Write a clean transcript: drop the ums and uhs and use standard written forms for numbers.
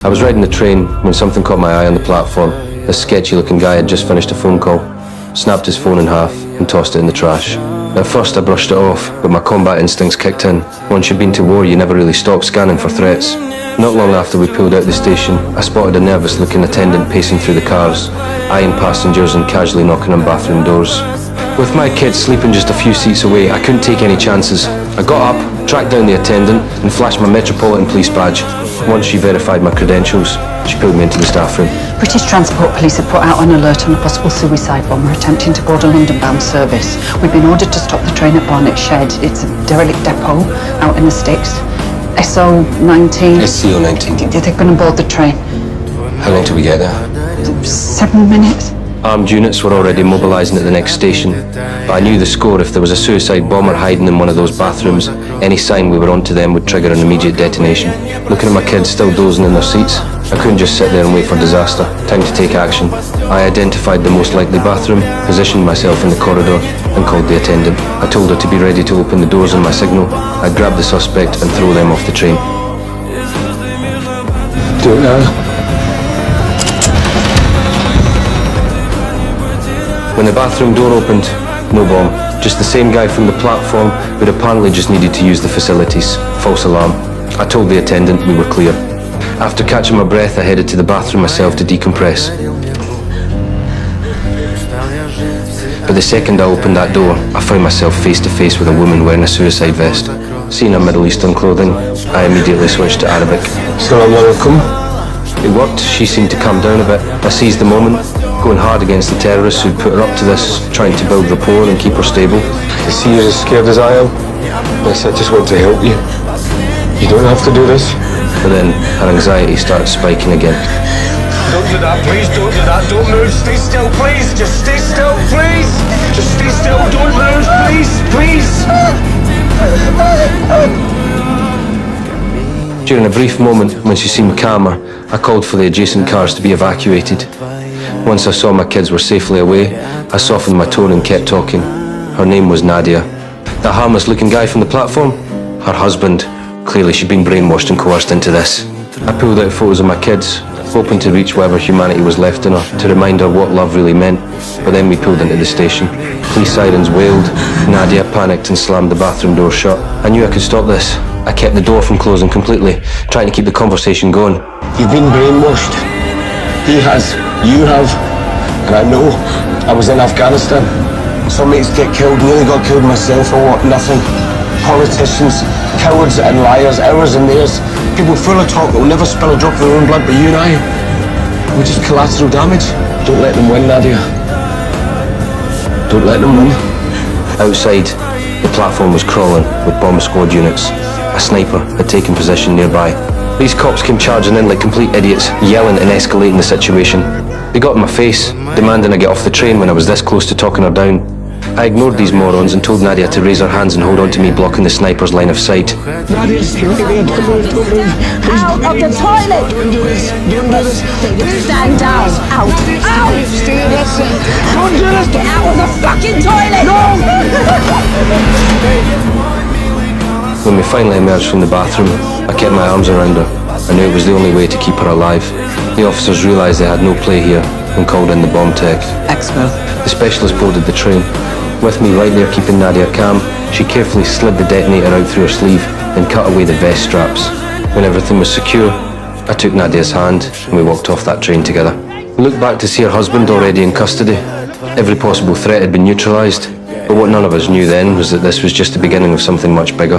I was riding the train when something caught my eye on the platform. This sketchy-looking guy had just finished a phone call, snapped his phone in half and tossed it in the trash. At first I brushed it off, but my combat instincts kicked in. Once you've been to war, you never really stop scanning for threats. Not long after we pulled out the station, I spotted a nervous-looking attendant pacing through the cars, eyeing passengers and casually knocking on bathroom doors. With my kids sleeping just a few seats away, I couldn't take any chances. I got up, tracked down the attendant, and flashed my Metropolitan Police badge. Once she verified my credentials, she pulled me into the staff room. British Transport Police have put out an alert on a possible suicide bomber attempting to board a London-bound service. We've been ordered to stop the train at Barnet Shed. It's a derelict depot out in the sticks. SO19. SCO19. They're going to board the train. How long till we get there? 7 minutes. Armed units were already mobilising at the next station, but I knew the score. If there was a suicide bomber hiding in one of those bathrooms, any sign we were onto them would trigger an immediate detonation. Looking at my kids still dozing in their seats, I couldn't just sit there and wait for disaster. Time to take action. I identified the most likely bathroom, positioned myself in the corridor, and called the attendant. I told her to be ready to open the doors on my signal. I'd grab the suspect and throw them off the train. Do it now. When the bathroom door opened, no bomb. Just the same guy from the platform who'd apparently just needed to use the facilities. False alarm. I told the attendant we were clear. After catching my breath, I headed to the bathroom myself to decompress. But the second I opened that door, I found myself face to face with a woman wearing a suicide vest. Seeing her Middle Eastern clothing, I immediately switched to Arabic. Assalamu alaikum. It worked. She seemed to calm down a bit. I seized the moment, going hard against the terrorists who'd put her up to this, trying to build rapport and keep her stable. I see you're as scared as I am. Yes, I just want to help you. You don't have to do this. But then her anxiety started spiking again. Don't do that, please, don't do that, don't move, stay still, please, just stay still, please, just stay still, don't move, please, please. During a brief moment, when she seemed calmer, I called for the adjacent cars to be evacuated. Once I saw my kids were safely away, I softened my tone and kept talking. Her name was Nadia. That harmless-looking guy from the platform? Her husband. Clearly she'd been brainwashed and coerced into this. I pulled out photos of my kids, hoping to reach whatever humanity was left in her, to remind her what love really meant. But then we pulled into the station. Police sirens wailed. Nadia panicked and slammed the bathroom door shut. I knew I could stop this. I kept the door from closing completely, trying to keep the conversation going. You've been brainwashed. He has. You have. And I know. I was in Afghanistan. Some mates get killed, nearly got killed myself for what? Nothing. Politicians, cowards and liars, ours and theirs. People full of talk that will never spill a drop of their own blood, but you and I, we're just collateral damage. Don't let them win, Nadia. Don't let them win. Outside, the platform was crawling with bomb squad units. A sniper had taken position nearby. These cops came charging in like complete idiots, yelling and escalating the situation. They got in my face, demanding I get off the train when I was this close to talking her down. I ignored these morons and told Nadia to raise her hands and hold on to me, blocking the sniper's line of sight. Nadia, stay there. Don't move, don't move. Please, Out of the toilet! Don't do this. Don't do this. Stand down! Out! Out! Stay there. Don't do this. Get out of the fucking toilet! When we finally emerged from the bathroom, I kept my arms around her. I knew it was the only way to keep her alive. The officers realised they had no play here and called in the bomb tech. Expo. The specialist boarded the train. With me right there keeping Nadia calm, she carefully slid the detonator out through her sleeve and cut away the vest straps. When everything was secure, I took Nadia's hand and we walked off that train together. We looked back to see her husband already in custody. Every possible threat had been neutralised, but what none of us knew then was that this was just the beginning of something much bigger.